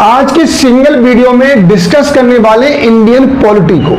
आज के single video में डिस्कस करने वाले इंडियन पॉलिटी को।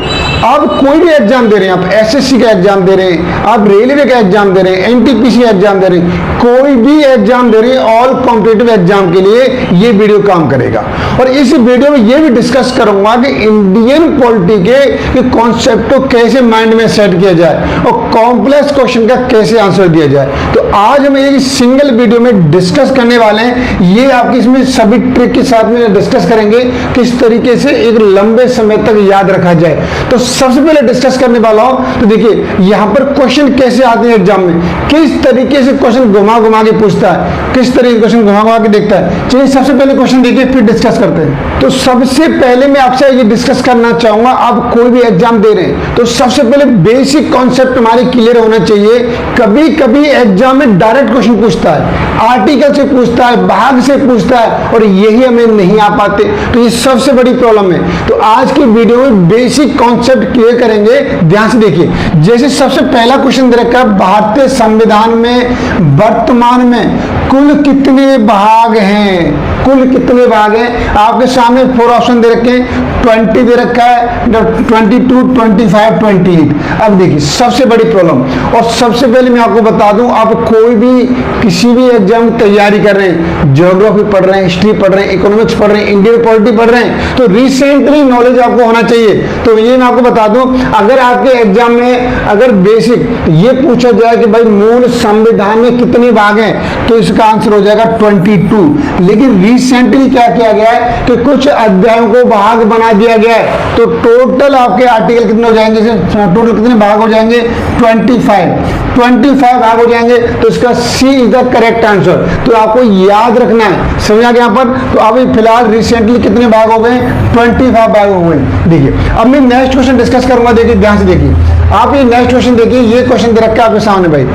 आप कोई भी एग्जाम दे रहे हैं, आप एसएससी का एग्जाम दे रहे हैं, आप रेलवे का एग्जाम दे रहे हैं, एनटीपीसी का एग्जाम दे रहे हैं, कोई भी एग्जाम दे रहे हैं, ऑल कॉम्पिटिटिव एग्जाम के लिए ये वीडियो काम करेगा। और इस वीडियो में ये भी डिस्कस करूंगा कि इंडियन पॉलिटी के कॉन्सेप्ट को कैसे माइंड में सेट किया जाए और कॉम्प्लेक्स क्वेश्चन का कैसे आंसर दिया जाए। तो आज हम एक सिंगल वीडियो में डिस्कस करने वाले हैं। ये आपकी इसमें सभी ट्रिक के साथ में डिस्कस करेंगे किस तरीके से एक लंबे समय तक याद रखा जाए। तो सबसे पहले डिस्कस करने वाला हूं, तो देखिए यहां पर क्वेश्चन कैसे आते हैं एग्जाम में, किस तरीके से क्वेश्चन घुमा घुमा के पूछता है, किस तरीके क्वेश्चन घुमा घुमा के देखता है। चलिए सबसे पहले क्वेश्चन देखिए फिर डिस्कस करते हैं। तो सबसे पहले मैं आपसे ये डिस्कस करना चाहूंगा, आप कोई भी एग्जाम दे रहे हैं तो सबसे पहले बेसिक कॉन्सेप्ट हमारे क्लियर होना चाहिए। कभी कभी एग्जाम में डायरेक्ट क्वेश्चन पूछता है, आर्टिकल से पूछता है, भाग से पूछता है और यही हमें नहीं आ पाते, तो ये सबसे बड़ी प्रॉब्लम है। तो आज की वीडियो में बेसिक कॉन्सेप्ट क्लियर करेंगे, ध्यान से देखिए। जैसे सबसे पहला क्वेश्चन दे रखा है, भारतीय संविधान में वर्तमान में कुल कितने भाग हैं? कुल कितने भाग हैं? आपके सामने 4 ऑप्शन दे रखे हैं, 20 दे रखा है, 22, 25, 28। अब देखिए सबसे बड़ी प्रॉब्लम, और सबसे पहले मैं आपको बता दूं, आप कोई भी किसी भी एग्जाम की तैयारी कर रहे हैं, ज्योग्राफी पढ़ रहे हैं, हिस्ट्री पढ़ रहे हैं, इकोनॉमिक्स पढ़ रहे हैं, इंडियन पॉलिटी पढ़ रहे हैं, तो रिसेंटली नॉलेज आपको होना चाहिए। तो ये मैं आपको बता दूं, अगर आपके एग्जाम में अगर बेसिक ये पूछा जाए कि भाई मूल संविधान में कितने भाग हैं, तो इसका आंसर हो जाएगा 22। लेकिन रिसेंटली क्या किया गया है कि कुछ अध्यायों को भाग बना दिया गया है, तो टोटल आपके आर्टिकल कितने हो जाएंगे, टोटल कितने भाग हो जाएंगे? 25 भाग हो जाएंगे। तो इसका सी इज द करेक्ट आंसर। तो आपको याद रखना है, समझा गया यहाँ पर। तो अभी फिलहाल रिसेंटली कितने भाग हो गए? 25 भाग हो गए। देखिए अब मैं नेक्स्ट क्वेश्चन डिस्कस करूंगा, देखिए ध्यान से देखिए। आप ये नेक्स्ट क्वेश्चन देखिए, ये क्वेश्चन दे रखा है आपके सामने भाई।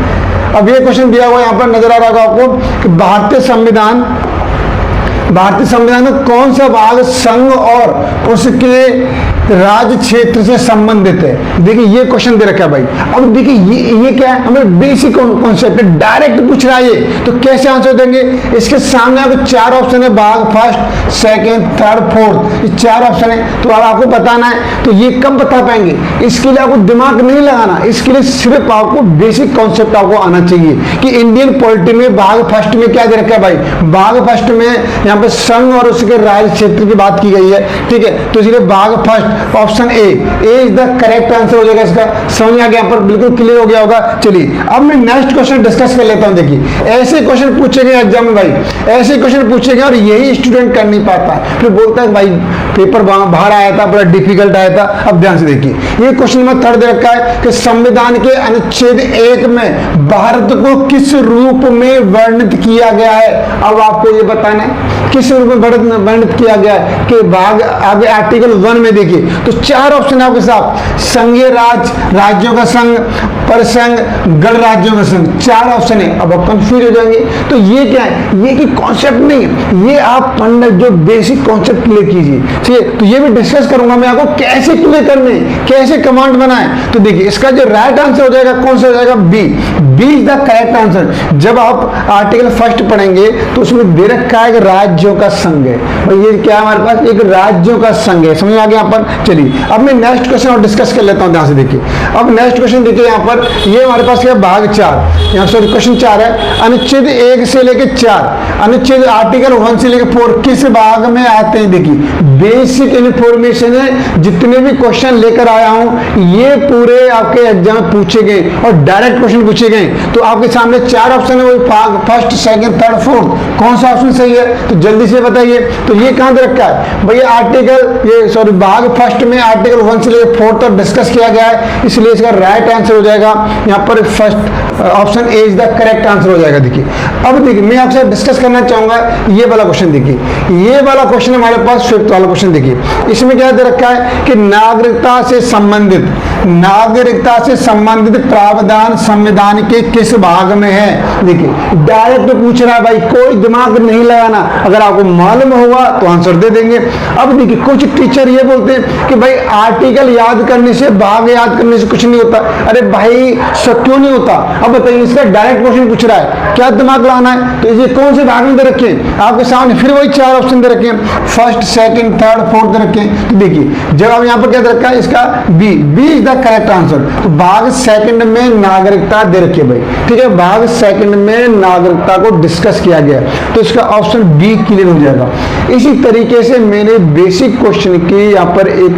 अब ये क्वेश्चन दिया हुआ यहाँ पर नजर आ रहा होगा आपको कि भारतीय संविधान में कौन सा भाग संघ और उसके राज्य क्षेत्र से संबंधित है? देखिए ये क्वेश्चन दे रखा है भाई। अब देखिए ये क्या है, हमें बेसिक कॉन्सेप्ट डायरेक्ट पूछ रहा है ये, तो कैसे आंसर देंगे? इसके सामने आपको 4 ऑप्शन है, भाग फर्स्ट, सेकंड, थर्ड, फोर्थ, ये 4 ऑप्शन है। तो अब आपको बताना है, तो ये कब बता पाएंगे? इसके लिए आपको दिमाग नहीं लगाना, इसके लिए सिर्फ आपको बेसिक कॉन्सेप्ट आपको आना चाहिए कि इंडियन पॉलिटी में भाग फर्स्ट में क्या दे रखा है भाई। भाग फर्स्ट में यहाँ पे संघ और उसके राज्य क्षेत्र की बात की गई है, ठीक है। तो इसलिए भाग first option A is the correct answer हो जाएगा इसका। समझ आ गया, यहाँ पर बिल्कुल क्लियर हो गया होगा। चलिए अब मैं नेक्स्ट क्वेश्चन डिस्कस कर लेता हूं। देखिए ऐसे क्वेश्चन पूछे गए एग्जाम में भाई, ऐसे क्वेश्चन पूछे गए और यही स्टूडेंट कर नहीं पाता, फिर बोलता है भाई पेपर बाहर आया था, बड़ा डिफिकल्ट आया था। अब ध्यान से देखिए, ये क्वेश्चन नंबर 3 दे रखा है कि संविधान के अनुच्छेद 1 में भारत को किस रूप में वर्णित किया गया है? अब आपको ये बताना है किस रूप में वर्णित किया गया है। कि भाग आगे आर्टिकल 1 में देखिए, तो 4 ऑप्शन है आपके साथ, संघीय राज्य, राज्यों का संघ, परसंघ, गणराज्यों का संघ, 4 ऑप्शन है। अब आप कंफ्यूज हो जाएंगे, तो ये क्या है? ये कि कॉन्सेप्ट नहीं है, ये आप पंडित जो बेसिक कॉन्सेप्ट क्लियर कीजिए, ठीक है। तो ये भी डिस्कस करूंगा मैं आपको कैसे क्लियर करने, कैसे कमांड बनाए। तो देखिए इसका जो राइट आंसर हो जाएगा कौन सा हो जाएगा? B is the correct answer. जब आप आर्टिकल फर्स्ट पढ़ेंगे तो उसमें दे रखा है कि राज्यों का संघ है भाई। ये क्या है हमारे पास? एक राज्यों का संघ है। समझ आ गया यहाँ पर। चलिए अब मैं नेक्स्ट क्वेश्चन और डिस्कस कर लेता हूँ, ध्यान से देखिए। अब नेक्स्ट क्वेश्चन देखिए यहाँ पर, ये हमारे पास क्या भाग 4, यहाँ सॉरी क्वेश्चन 4 है। अनुच्छेद 1 से लेकर 4, अनुच्छेद आर्टिकल 1 से लेकर 4 किस भाग में आते हैं? देखिए बेसिक इन्फॉर्मेशन है, जितने भी क्वेश्चन लेकर आया हूं ये पूरे आपके एग्जाम में पूछे गए और डायरेक्ट क्वेश्चन पूछे गए। तो आपके सामने 4 ऑप्शन है, वही भाग फर्स्ट, सेकंड, थर्ड, फोर्थ, कौन सा ऑप्शन सही है? तो जल्दी से बताइए। तो ये कहां दे रखा है भैया? आर्टिकल ये सॉरी भाग फर्स्ट में आर्टिकल 1 से लेकर 4 तक डिस्कस किया गया है, इसलिए इसका राइट आंसर हो जाएगा यहाँ पर first option A is the correct answer हो जाएगा। देखिए अब देखिए मैं आपसे डिस्कस करना चाहूंगा ये वाला क्वेश्चन। देखिए ये वाला क्वेश्चन हमारे पास 5th वाला क्वेश्चन। देखिए इसमें क्या दे रखा है कि नागरिकता से संबंधित प्रावधान संविधान के किस भाग में है? देखिए डायरेक्ट पूछ रहा है भाई, कोई दिमाग नहीं लगाना, अगर आपको मालूम होगा तो आंसर दे देंगे। अब देखिए कुछ टीचर ये बोलते हैं कि भाई आर्टिकल याद करने से, भाग याद करने से कुछ नहीं होता। अरे भाई क्यों नहीं होता? अब अब बताइए इसका डायरेक्ट क्वेश्चन पूछ रहा है, क्या दिमाग लगाना है? तो ये कौन से भाग में दे रखे हैं आपके सामने, फिर वही 4 ऑप्शन दे रखे हैं, फर्स्ट, सेकंड, थर्ड, फोर्थ दे रखे हैं। तो देखिए जवाब यहाँ पर क्या दे रखा है इसका B, B is the correct answer. तो भाग सेकंड में नागरिकता दे रखी है भाई, ठीक है, भाग सेकंड में नागरिकता को डिस्कस किया गया, तो इसका ऑप्शन बी क्लियर हो जाएगा। इसी तरीके से मैंने बेसिक क्वेश्चन की यहाँ पर एक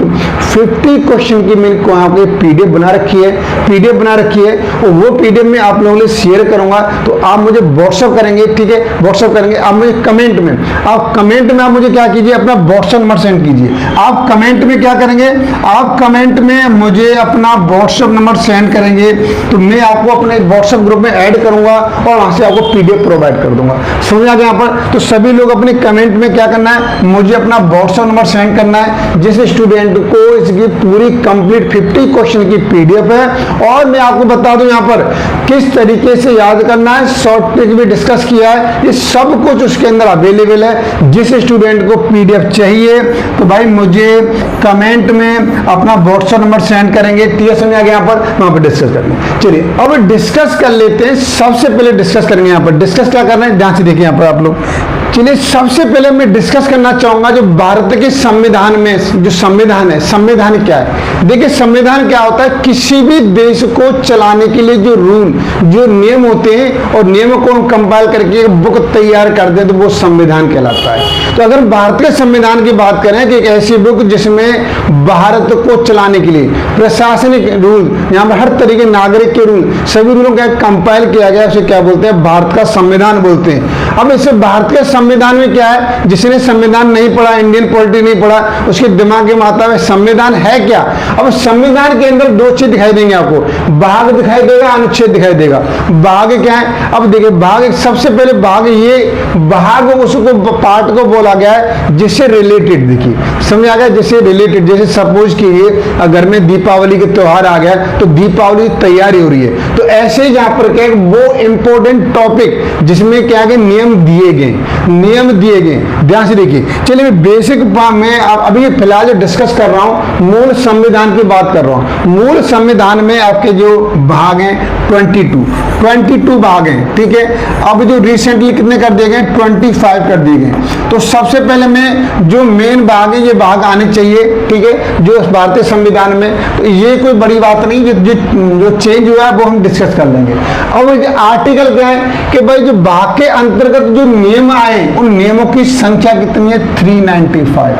50 क्वेश्चन की मैंने यहाँ पे पीडीएफ बना रखी है, पीडीएफ बना रखी है, और वो पीडीएफ में आप लोगों के शेयर करूंगा, तो आप मुझे व्हाट्सएप करेंगे, ठीक है, व्हाट्सएप करेंगे आप मुझे कमेंट में, आप कमेंट में आप मुझे क्या कीजिए, अपना व्हाट्सएप नंबर सेंड कीजिए। आप कमेंट में क्या करेंगे, आप कमेंट में मुझे अपना व्हाट्सएप नंबर सेंड करेंगे, तो मैं आपको अपने व्हाट्सएप ग्रुप में ऐड करूंगा और वहां से आपको पीडीएफ प्रोवाइड कर दूंगा। समझ आ गया यहाँ पर? तो सभी लोग अपने कमेंट में क्या करना है, मुझे अपना व्हाट्सएप नंबर सेंड करना है, जिस स्टूडेंट को इसकी पूरी कंप्लीट 50 क्वेश्चन की पीडीएफ है। और मैं आपको बता दूं यहाँ पर किस तरीके से याद करना है, शॉर्ट ट्रिक भी डिस्कस किया है, ये सब कुछ उसके अंदर अवेलेबल है। जिस स्टूडेंट को पीडीएफ चाहिए तो भाई मुझे कमेंट में अपना व्हाट्सएप नंबर सेंड करेंगे, ठीक है, समझ आ गया यहाँ पर? वहां पर डिस्कस करेंगे। चलिए अब डिस्कस कर लेते हैं। सबसे पहले डिस्कस करेंगे यहाँ पर, डिस्कस क्या करना है ध्यान से देखिए यहाँ पर आप लोग। चलिए सबसे पहले मैं डिस्कस करना चाहूंगा जो भारत के संविधान में जो संविधान है, संविधान क्या है? देखिए संविधान क्या होता है, किसी भी देश को चलाने के लिए जो रूल, जो नियम होते हैं, और नियमों को हम कंपाइल करके बुक तैयार करते हैं, तो वो संविधान कहलाता है। तो अगर भारत के संविधान की बात करें कि एक ऐसी बुक जिसमें भारत को चलाने के लिए प्रशासनिक रूल, यहाँ पर हर तरीके नागरिक के रूल, सभी रूलों का कंपाइल किया गया, उसे क्या बोलते हैं, भारत का संविधान बोलते हैं। अब इसे भारत के संविधान में क्या है, जिसने संविधान नहीं पढ़ा, इंडियन पॉलिटी नहीं पढ़ा, उसके दिमाग में आता है संविधान है क्या। अब संविधान के अंदर 2 चीज दिखाई देंगे आपको, भाग दिखाई देगा, अनुच्छेद दिखाई देगा। भाग क्या है, अब देखिए भाग, सबसे पहले भाग, ये भाग उसको पार्ट को बोला गया है जिससे रिलेटेड, देखिए समझ आ गया, जिससे रिलेटेड, जैसे सपोज कीजिए अगर में दीपावली के त्योहार आ गया तो दीपावली की तैयारी हो रही है, तो ऐसे जहां पर क्या वो इंपॉर्टेंट टॉपिक जिसमें क्या है नियम दिए गए, नियम दिए गए, ध्यान से देखिए। चलिए मैं बेसिक में अभी फिलहाल जो डिस्कस कर रहा हूं, मूल संविधान की बात कर रहा हूं। मूल संविधान में आपके जो भाग हैं 22 भाग हैं, ठीक है। अब जो रिसेंटली कितने कर दिए गए, 25 कर दिए गए। तो सबसे पहले में जो मेन भाग है, ये भाग आने चाहिए, ठीक है, जो भारतीय संविधान में, तो ये कोई बड़ी बात नहीं, जो चेंज हुआ है वो हम डिस्कस कर लेंगे। अब आर्टिकल क्या है कि भाई जो भाग के अंतर्गत जो नियम आए, उन नियमों की संख्या कितनी है, 395,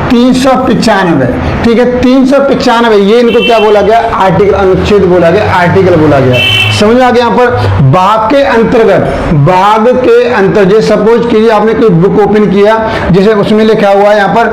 395, ठीक है, 395, ये इनको क्या बोला गया, आर्टिकल, अनुच्छेद बोला गया, आर्टिकल बोला गया। समझ आ गया यहाँ पर? भाग के अंतर्गत, भाग के अंतर, जैसे सपोज कीजिए आपने कोई बुक ओपन किया, जैसे उसमें लिखा हुआ है यहाँ पर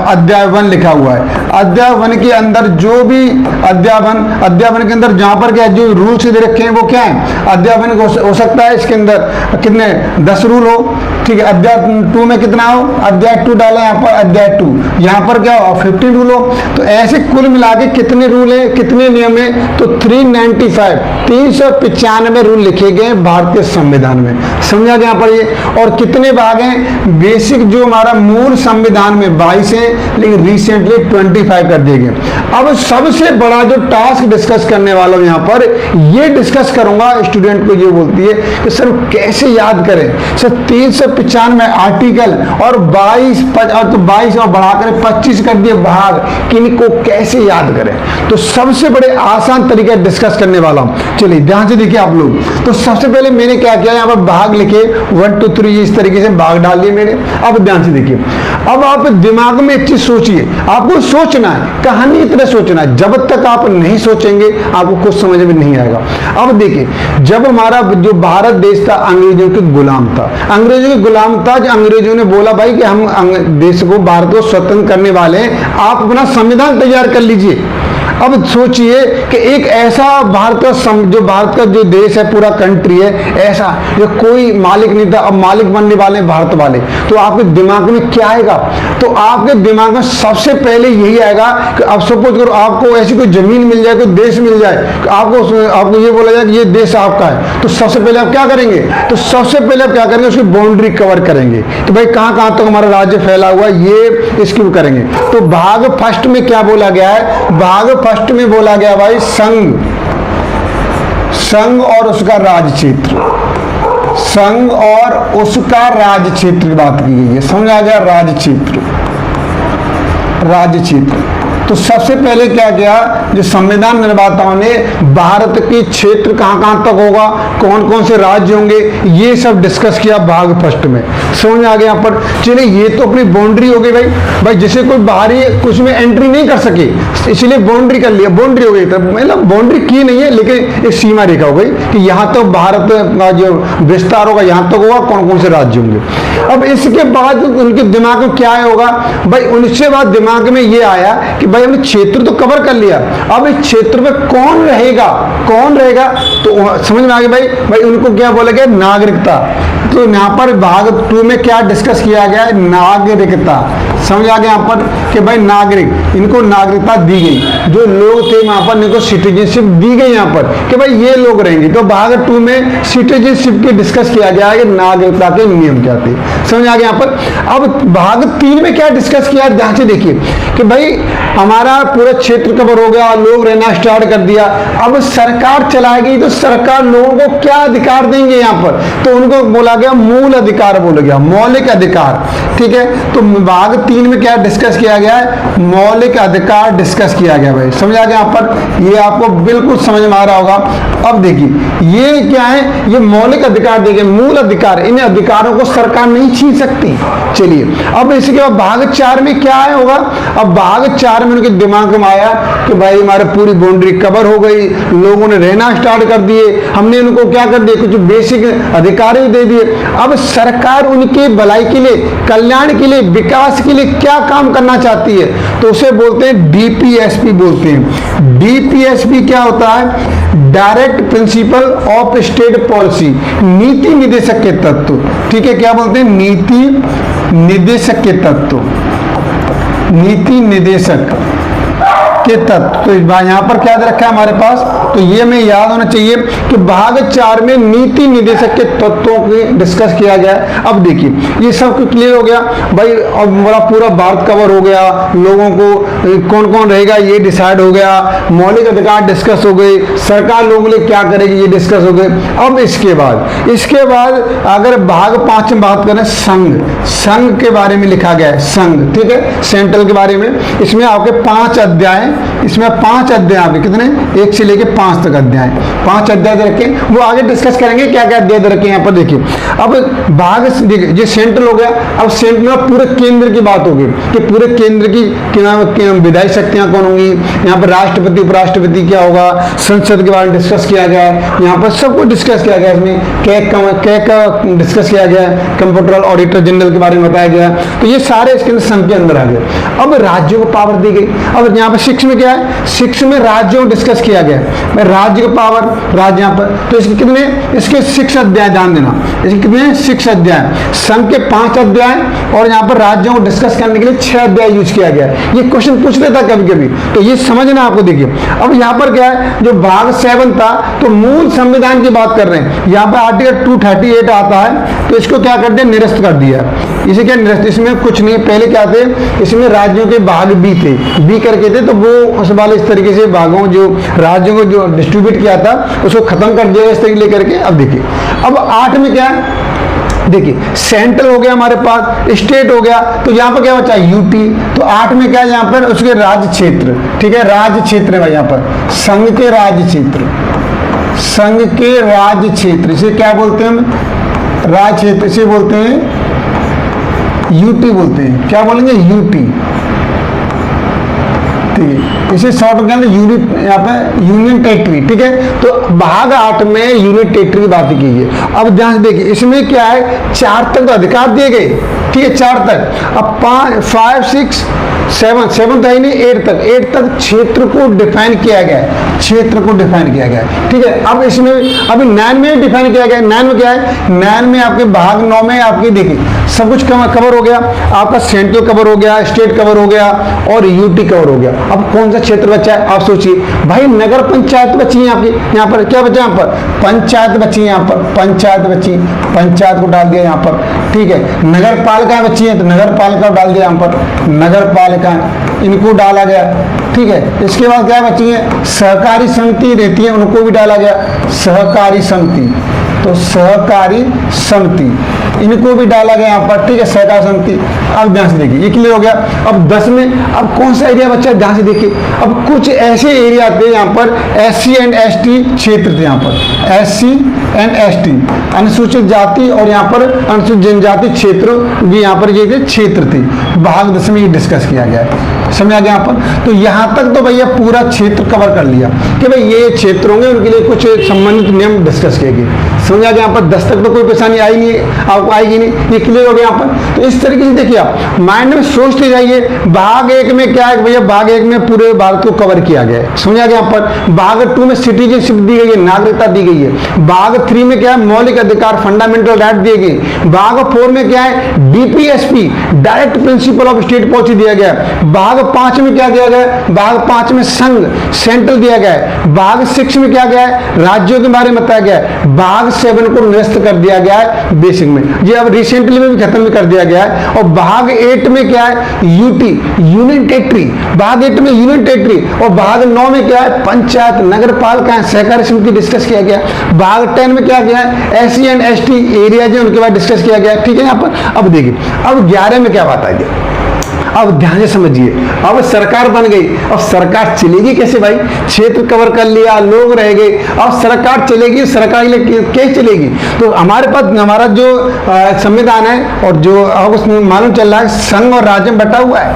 अध्याय 1 लिखा हुआ है। अध्याय 1 के अंदर जो भी अध्याय 1 के अंदर जहां पर क्या जो रूल्स दे रखे हैं वो क्या है, अध्याय 1 हो सकता है इसके अंदर कितने 10 रूल हो, ठीक है। अध्याय 2 में कितना हो, अध्याय 2 डाला यहाँ पर, अध्याय 2 यहाँ पर क्या हो, 15 रूल हो। तो ऐसे कुल मिला के कितने रूल है, कितने नियम है, तो 395 रूल लिखे गए भारतीय संविधान में। समझा गया यहाँ पर ये। और कितने भाग हैं, बेसिक जो हमारा मूल संविधान में 22 है, लेकिन रिसेंटली 25 कर दिए गए। अब सबसे बड़ा जो टास्क डिस्कस करने वाला हूं यहाँ पर, ये डिस्कस करूंगा, स्टूडेंट को ये बोलती है कि सर कैसे याद करें। सर 395 आर्टिकल और 22 और बढ़ाकर 25 कर दिए भाग, कि इनको कैसे याद करें। तो सबसे बड़े आसान तरीका डिस्कस करने वाला हूं। चलिए ध्यान से देखिए आप लोग। तो सबसे पहले मैंने क्या किया, यहाँ पर भाग लिखे 1 2 3 इस तरीके से भाग डाल दिए मैंने। अब ध्यान से देखिए, अब आप दिमाग में एक चीज सोचिए, आपको सोचना है, कहानी की तरह सोचना है। जब तक आप नहीं सोचेंगे आपको कुछ समझ में नहीं आएगा। अब देखिए, जब हमारा जो भारत देश था अंग्रेजों के गुलाम था, अंग्रेजों के गुलाम था, जो अंग्रेजों ने बोला भाई कि हम देश को, भारत को स्वतंत्र करने वाले हैं, आप अपना संविधान तैयार कर लीजिए। अब सोचिए कि एक ऐसा भारत का जो देश है, पूरा कंट्री है, ऐसा जो कोई मालिक नहीं था, अब मालिक बनने वाले भारत वाले, तो आपके दिमाग में क्या आएगा? तो आपके दिमाग में सबसे पहले यही आएगा कि अब सपोज करो आपको ऐसी कोई जमीन मिल जाए, कोई देश मिल जाए, आपको ये बोला जाए कि ये देश आपका है, तो सबसे पहले आप क्या करेंगे? तो सबसे पहले आप क्या करेंगे, उसकी बाउंड्री कवर करेंगे। तो भाई कहां कहां तक हमारा राज्य फैला हुआ है, ये इसकी करेंगे। तो भाग फर्स्ट में क्या बोला गया है, भाग फर्स्ट में बोला गया भाई संघ, संघ और उसका राज्य क्षेत्र, संघ और उसका राज्य क्षेत्र की बात की गई है। समझ आ गया? राज्य क्षेत्र, राज्य क्षेत्र। तो सबसे पहले क्या किया, जो संविधान निर्माताओं ने भारत के क्षेत्र कहां कहां तक होगा, कौन कौन से राज्य होंगे, ये सब डिस्कस किया भाग फर्स्ट में। समझ आ गया यहाँ पर? चलिए ये तो अपनी बाउंड्री हो गई भाई जैसे कोई बाहरी कुछ में एंट्री नहीं कर सके इसलिए बाउंड्री कर लिया, बाउंड्री हो गई। तब मतलब बाउंड्री की नहीं है लेकिन एक सीमा रेखा हो गई कि यहाँ तक भारत का जो विस्तार होगा यहाँ तक होगा, कौन कौन से राज्य होंगे। अब इसके बाद उनके दिमाग में क्या होगा भाई, उनसे बाद दिमाग में ये आया कि भाई हमने क्षेत्र तो कवर कर लिया, अब इस क्षेत्र में कौन रहेगा, कौन रहेगा। तो समझ में आ गया भाई उनको क्या बोला गया, नागरिकता। तो यहाँ पर भाग 2 में क्या डिस्कस किया गया है, नागरिकता। समझ आ गया यहाँ पर कि भाई नागरिक, इनको नागरिकता दी गई, जो लोग थे वहां पर इनको सिटीजनशिप दी गई यहाँ पर कि भाई ये लोग रहेंगे। तो भाग 2 में सिटीजनशिप की डिस्कस किया गया है कि नागरिकता के नियम क्या थे। समझ आ गया यहाँ पर? अब भाग 3 में क्या डिस्कस किया, ध्यान से देखिए कि भाई हमारा पूरा क्षेत्र कवर हो गया, लोग रहना स्टार्ट कर दिया, अब सरकार चलाएगी तो सरकार लोगों को क्या अधिकार देंगे यहाँ पर। तो उनको बोला गया मूल अधिकार, बोला गया मौलिक अधिकार। ठीक है, तो भाग 3 में क्या डिस्कस किया गया है, मौलिक अधिकार डिस्कस किया गया भाई। समझ आ गया यहाँ पर? ये आपको बिल्कुल समझ में आ रहा होगा। अब देखिए ये क्या है, ये मौलिक अधिकार देंगे, मूल अधिकार, इन अधिकारों को सरकार नहीं छीन सकती। चलिए अब इसके बाद भाग 4 में क्या है होगा, अब भाग 4 में उनके दिमाग में आया कि भाई हमारी पूरी बाउंड्री कवर हो गई, लोगों ने रहना स्टार्ट कर दिए, हमने उनको क्या कर दिया, कुछ बेसिक अधिकार ही दे दिए। अब सरकार उनके भलाई के लिए, कल्याण के लिए, विकास के लिए क्या काम करना चाहती है, तो उसे बोलते हैं डीपीएसपी बोलते हैं। डीपीएसपी क्या होता है, direct principle of state policy, नीति निदेशक के तत्व। ठीक है, क्या बोलते हैं, नीति निदेशक के तत्व, नीति निदेशक के तत्व। तो यहाँ पर क्या दे रखा है हमारे पास, तो ये हमें याद होना चाहिए कि भाग 4 में नीति निदेशक के तत्वों की डिस्कस किया गया है। अब देखिए ये सब क्लियर हो गया भाई, अब हमारा पूरा भारत कवर हो गया, लोगों को कौन कौन रहेगा ये डिसाइड हो गया, मौलिक अधिकार डिस्कस हो गए, सरकार लोगों के लिए क्या करेगी ये डिस्कस हो गए। अब इसके बाद अगर भाग 5 में बात करें, संघ के बारे में लिखा गया है, संघ। ठीक है, सेंट्रल के बारे में, इसमें आपके 5 अध्याय, इसमें 5 अध्याय आपके कितने, 1 से लेके 5 तक अध्याय, 5 अध्याय दे रखे, वो आगे डिस्कस करेंगे क्या क्या अध्याय दे रखे यहाँ पर। देखिए अब भाग ये सेंट्रल हो गया, अब सेंट्रल में पूरे केंद्र की बात होगी कि पूरे केंद्र की विधायी शक्तियां कौन होंगी, यहाँ पर राष्ट्रपति उपराष्ट्रपति क्या होगा, संसद के बारे में डिस्कस किया गया है, यहाँ पर सब कुछ डिस्कस किया गया है। इसमें कैग का डिस्कस किया गया है, कंप्यूटर ऑडिटर जनरल के बारे में बताया गया। तो ये सारे इसके अंदर संघ के अंदर आ गए। अब राज्यों को पावर दी गई। अब यहाँ पर 6 में क्या है, 6 में राज्यों को डिस्कस किया गया है, राज्य को पावर, राज्य यहाँ पर। तो इसके कितने, इसके 6 अध्याय, ध्यान देना, इसके कितने 6 अध्याय, संघ के 5 अध्याय, और यहाँ पर राज्यों को डिस्कस करने के लिए 6 अध्याय यूज किया गया है। ये क्वेश्चन पूछ लेता कभी कभी, तो ये समझना आपको। देखिए अब यहाँ पर क्या है, जो भाग 7 था, तो मूल संविधान की बात कर रहे हैं, यहाँ पर आर्टिकल 238 आता है, तो इसको क्या कर दिया, निरस्त कर दिया। इसे क्या निरस्त, इसमें कुछ नहीं, पहले क्या थे, इसमें राज्यों के भाग बी थे, बी करके थे, तो वो उस वाले इस तरीके से भागों जो राज्यों को जो डिस्ट्रीब्यूट किया था उसको खत्म कर दिया इस तरीके लेकर के। अब देखिए अब 8 में क्या है, देखिए सेंट्रल हो गया हमारे पास, स्टेट हो गया, तो यहाँ पर क्या बचा, यूटी। तो 8 में क्या है, यहाँ पर उसके राज्य क्षेत्र। ठीक है, राज्य क्षेत्र है यहाँ पर, संघ के राज्य क्षेत्र, संघ के राज्य क्षेत्र, इसे क्या बोलते हैं, राज्य क्षेत्र, इसे बोलते हैं यूटी बोलते हैं। क्या बोलेंगे, यूटी। ठीक है, इसे शॉर्ट में कहते हैं यूनिट, यहाँ पे यूनियन टेरिटरी। ठीक है, तो भाग 8 में यूनियन टेरिटरी की बात की है। अब ध्यान से देखिए, इसमें क्या है, 4 तक तो अधिकार दिए गए। ठीक है, 4 तक। अब 5, 6, 7 तो है नहीं, 8 तक क्षेत्र को डिफाइन किया गया है, क्षेत्र को डिफाइन किया गया है। ठीक है, अब इसमें अभी 9 में डिफाइन किया गया है। 9 में क्या है, 9 में आपके भाग 9 में आपकी देखिए सब कुछ कवर हो गया, आपका सेंट्रल कवर हो गया, स्टेट कवर हो गया, और यूटी कवर हो गया। अब कौन सा क्षेत्र बचा है, आप सोचिए भाई, नगर पंचायत बची है आपकी, यहाँ पर क्या बचा, यहाँ पर पंचायत बची है, यहाँ पर पंचायत बची। पंचायत को डाल दिया यहाँ पर, ठीक है। नगर पालिका बची है तो नगर पालिका डाल दिया यहाँ पर, नगर पालिका इनको डाला गया, ठीक है। इसके बाद क्या बची है, सहकारी समिति रहती है उनको भी डाला गया, सहकारी समिति, तो सहकारी समिति इनको भी डाला गया यहाँ पर, ठीक है, सहकारी समिति। अब ध्यान से देखिए, ये क्लियर हो गया। अब 10 में अब कौन सा एरिया बच्चा, ध्यान से देखिए, अब कुछ ऐसे एरिया थे यहाँ पर, SC एंड ST क्षेत्र थे यहाँ पर, SC एंड ST अनुसूचित जाति और यहाँ पर अनुसूचित जनजाति क्षेत्र भी यहाँ पर ये क्षेत्र थे। भाग 10 में ये डिस्कस किया गया है, समझ आ गया यहाँ पर। तो यहाँ तक तो भैया पूरा क्षेत्र कवर कर लिया कि भाई ये क्षेत्र होंगे, उनके लिए कुछ संबंधित नियम डिस्कस किए गए, समझ आ गया यहाँ पर। 10 तक तो कोई परेशानी आई नहीं, आपको आएगी नहीं, ये क्लियर हो गया यहाँ पर। तो इस तरीके से देखिए आप माइंड में सोचते जाइए, भाग 1 में क्या है भैया, भाग 1 में पूरे भारत को कवर किया गया है, समझ आ गया यहाँ पर। भाग 2 में सिटीजनशिप दी गई है, नागरिकता दी गई है। भाग 3 में क्या है, मौलिक अधिकार फंडामेंटल राइट दिए गए। भाग 4 में क्या है, DPSP direct principle of state policy दिया गया है। भाग 5 में क्या दिया गया है, भाग 5 में संघ सेंट्रल दिया गया है। भाग 6 में क्या गया है, राज्यों के बारे में बताया गया है। भाग 7 को निरस्त कर दिया गया है बेसिक में, ये अब रिसेंटली में भी खत्म कर दिया गया है। और भाग 8 में क्या है, यूटी यूनियन टेरिटरी, भाग 8 में यूनियन टेरिटरी। और भाग 9 में क्या है, पंचायत नगर पालिका सहकारी समिति डिस्कस किया गया। भाग 10 में क्या गया है, SC एंड ST एरिया जो उनके बाद डिस्कस किया गया, ठीक है यहाँ पर। अब देखिए अब 11 में क्या बात आई, अब ध्यान से समझिए। अब सरकार बन गई, अब सरकार चलेगी कैसे भाई, क्षेत्र कवर कर लिया, लोग रह गए, अब सरकार चलेगी, सरकार के लिए कैसे चलेगी। तो हमारे पास हमारा जो संविधान है और जो अब उसमें मालूम चल रहा है संघ और राज्य में बटा हुआ है,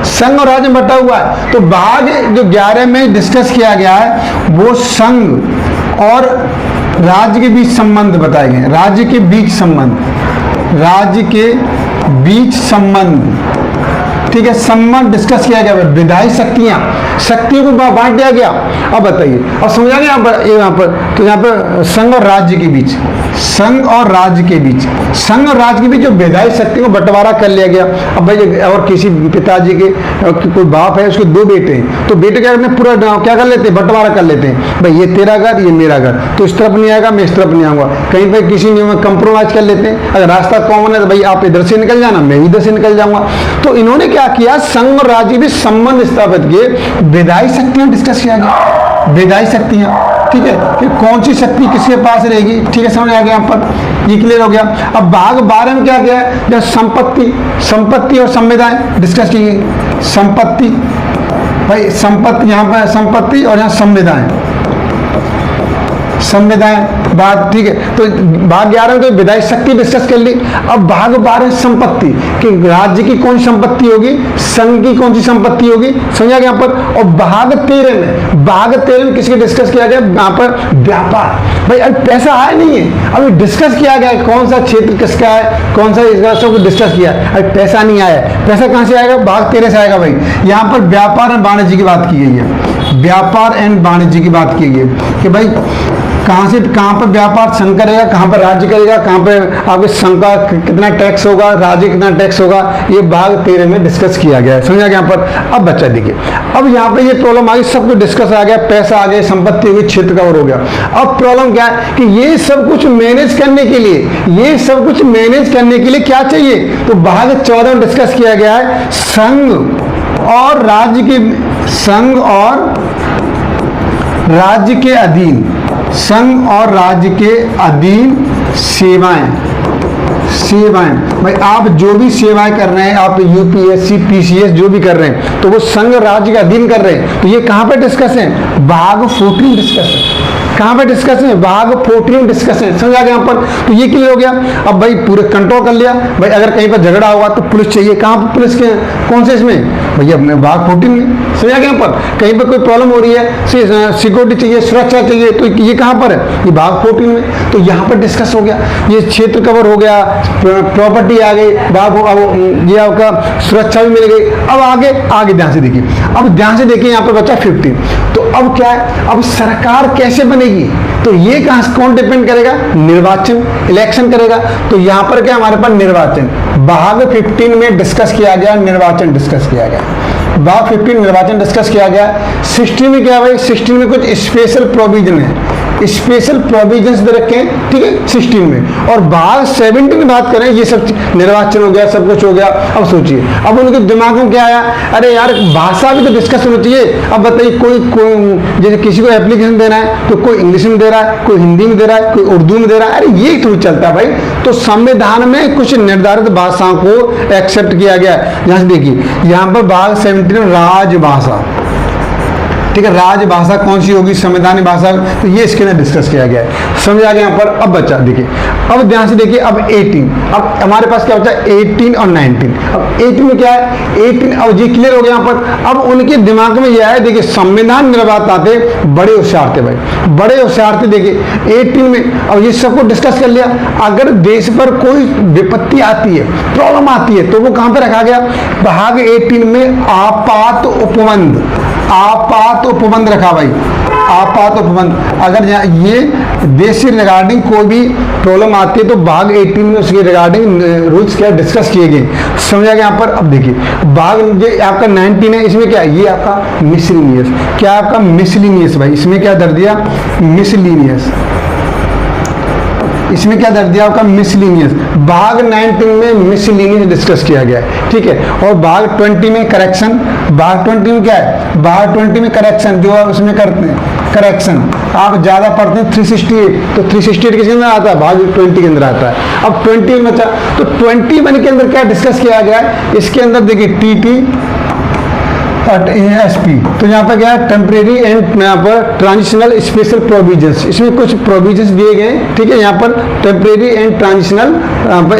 संघ और राज्य में बटा हुआ है। तो भाग जो 11 में डिस्कस किया गया है वो संघ और राज्य के बीच संबंध बताए गए, राज्य के बीच संबंध, राज्य के बीच संबंध, ठीक है, संबंध डिस्कस किया गया। विधायी शक्तियों को बांट दिया गया। अब बताइए, अब समझा गया यहाँ पर, तो यहाँ पर संघ और राज्य के बीच, संघ और राज्य के बीच, संघ और राज्य के बीच जो विधायी शक्ति को बंटवारा कर लिया गया। अब भाई और किसी पिताजी के कोई बाप है, उसके 2 बेटे हैं, तो बेटे क्या करते हैं, पूरा क्या कर लेते हैं, बंटवारा कर लेते हैं। भाई ये तेरा घर, ये मेरा घर, तो इस तरफ नहीं आएगा, मैं इस तरफ नहीं आऊंगा। कहीं पर किसी नियम में कंप्रोमाइज कर लेते हैं, अगर रास्ता कॉमन है तो भाई आप इधर से निकल जाना, मैं इधर से निकल जाऊंगा। तो इन्होंने क्या किया, संघ और राज्य भी संबंध स्थापित किए, विधायी शक्तियां डिस्कस किया गया, विधायी शक्तियां, ठीक है, कि कौन सी शक्ति किसके पास रहेगी, ठीक है, समझ आ गया यहाँ पर, ये क्लियर हो गया। अब भाग 12 में क्या किया है, जब संपत्ति और संविधान डिस्कस की गई। संपत्ति भाई, संपत्ति यहाँ पर संपत्ति और यहाँ संविधान बात, ठीक है। तो भाग 11 में तो विधायी शक्ति डिस्कस कर ली। अब भाग 12 संपत्ति कि राज्य की कौन सी संपत्ति होगी, संघ की कौन सी संपत्ति होगी, समझा गया यहाँ पर। और भाग 13 में किसके डिस्कस किया गया, यहाँ पर व्यापार। भाई अभी पैसा आया नहीं है, अभी डिस्कस किया गया कौन सा क्षेत्र किसका है, कौन सा इसका, सब डिस्कस किया। अभी पैसा नहीं आया, पैसा कहाँ से आएगा, भाग 13 से आएगा। भाई यहाँ पर व्यापार और वाणिज्य की बात की गई है, व्यापार एंड वाणिज्य की बात की गई है कि भाई कहाँ से कहाँ पर व्यापार संघ करेगा, कहाँ पर राज्य करेगा, कहाँ पर आपके संघ का कितना टैक्स होगा, राज्य कितना टैक्स होगा, ये भाग 13 में डिस्कस किया गया है, समझा गया यहाँ पर। अब बच्चा देखिए, अब यहाँ पे ये प्रॉब्लम आ गई, सब कुछ डिस्कस आ गया, पैसा आ गया, संपत्ति हो गई, क्षेत्र कवर हो गया। अब प्रॉब्लम क्या है कि ये सब कुछ मैनेज करने के लिए, ये सब कुछ मैनेज करने के लिए क्या चाहिए, तो भाग 14 में डिस्कस किया गया है संघ और राज्य के, संघ और राज्य के अधीन, संघ और राज्य के अधीन सेवाएं भाई आप जो भी सेवाएं कर रहे हैं, आप UPSC PCS जो भी कर रहे हैं, तो वो संघ राज्य के अधीन कर रहे हैं। तो ये कहां पे डिस्कस है, भाग 14 डिस्कस है। कहां पे डिस्कस है, भाग 14 डिस्कस है, समझ आ गया यहाँ पर। तो ये क्लियर हो गया। अब भाई पूरे कंट्रोल कर लिया। भाई अगर कहीं पर झगड़ा होगा तो पुलिस चाहिए, कहां पर पुलिस के, कौन से इसमें, भैया अपने भाग 14 में, समझ आ गया यहाँ पर। कहीं पर कोई प्रॉब्लम हो रही है, सिक्योरिटी चाहिए, सुरक्षा चाहिए, तो ये कहां पर है, ये भाग 14 में। तो यहाँ पर डिस्कस हो गया, ये क्षेत्र कवर हो गया, प्रॉपर्टी आ गई, ये आपका सुरक्षा भी मिल गई। अब आगे ध्यान से देखिए, अब ध्यान से देखिए यहाँ पर बच्चा 15। तो अब क्या है, अब सरकार कैसे बनेगी, तो ये कौन डिपेंड करेगा, निर्वाचन, इलेक्शन करेगा। तो यहाँ पर क्या हमारे पास निर्वाचन, भाग 15 में डिस्कस किया गया, निर्वाचन डिस्कस किया गया, भाग 15 निर्वाचन डिस्कस किया गया। 16 में क्या भाई, 16 में कुछ स्पेशल प्रोविजन है, स्पेशल प्रोविजंस दे रखे हैं, ठीक है 16 में। और भाग 17 की बात करें, ये सब निर्वाचन हो गया, सब कुछ हो गया। अब सोचिए, अब उनके दिमाग में क्या आया, अरे यार भाषा भी तो डिस्कस होनी चाहिए। अब बताइए, कोई जैसे किसी को एप्लीकेशन देना है तो कोई इंग्लिश में दे रहा है, कोई हिंदी में दे रहा है, कोई उर्दू में दे रहा है, अरे ये थोड़ी चलता है भाई। तो संविधान में कुछ निर्धारित भाषाओं को एक्सेप्ट किया गया है। जहां से देखिए, यहाँ पर भाग 17 में राजभाषा, ठीक है, राजभाषा कौन सी होगी, संवैधानिक भाषा, तो ये इसके अंदर डिस्कस किया गया है। समझ आ गया यहाँ पर। अब बच्चा देखिए, अब ध्यान से देखिए, अब 18, अब हमारे पास क्या होता है 18 और 19। अब 18 में क्या है, 18 अब ये क्लियर हो गया यहाँ पर। अब उनके दिमाग में यह है, देखिए संविधान निर्माता थे बड़े होशियार थे भाई, बड़े होशियार थे। देखिए 18 में अब ये सबको डिस्कस कर लिया। अगर देश पर कोई विपत्ति आती है, प्रॉब्लम आती है, तो वो कहाँ पर रखा गया, भाग 18 में आपात उपबंध, आपात उपबंध रखा भाई, आपात उपबंध। अगर ये देश से रिगार्डिंग कोई भी प्रॉब्लम आती है तो भाग 18 में उसके रिगार्डिंग रूल्स क्या डिस्कस किए गए। समझा गया यहाँ पर। अब देखिए भाग जो आपका 19 है, इसमें क्या है, ये आपका मिसलिनियस, क्या आपका मिसलिनियस भाई, इसमें क्या दर दिया, मिसलिनियस, इसमें क्या दर दिया आपका मिसलिनियस। भाग 19 में मिसलिनियस डिस्कस किया गया है, ठीक है। और भाग 20 में करेक्शन, भाग 20 में क्या है, भाग 20 में करेक्शन, जो उसमें करते हैं करेक्शन। आप ज्यादा पढ़ते हैं 368, तो 368 किसके अंदर आता है, भाग 20 के अंदर आता है। अब 20 में बचा, तो 21 के अंदर क्या डिस्कस किया गया है, इसके अंदर देखिए टीटी एसपी, तो यहाँ पर क्या है, टेम्परेरी एंड यहाँ पर ट्रांजिशनल स्पेशल प्रोविजंस, इसमें कुछ प्रोविजंस दिए गए, ठीक है। यहाँ पर temporary and transitional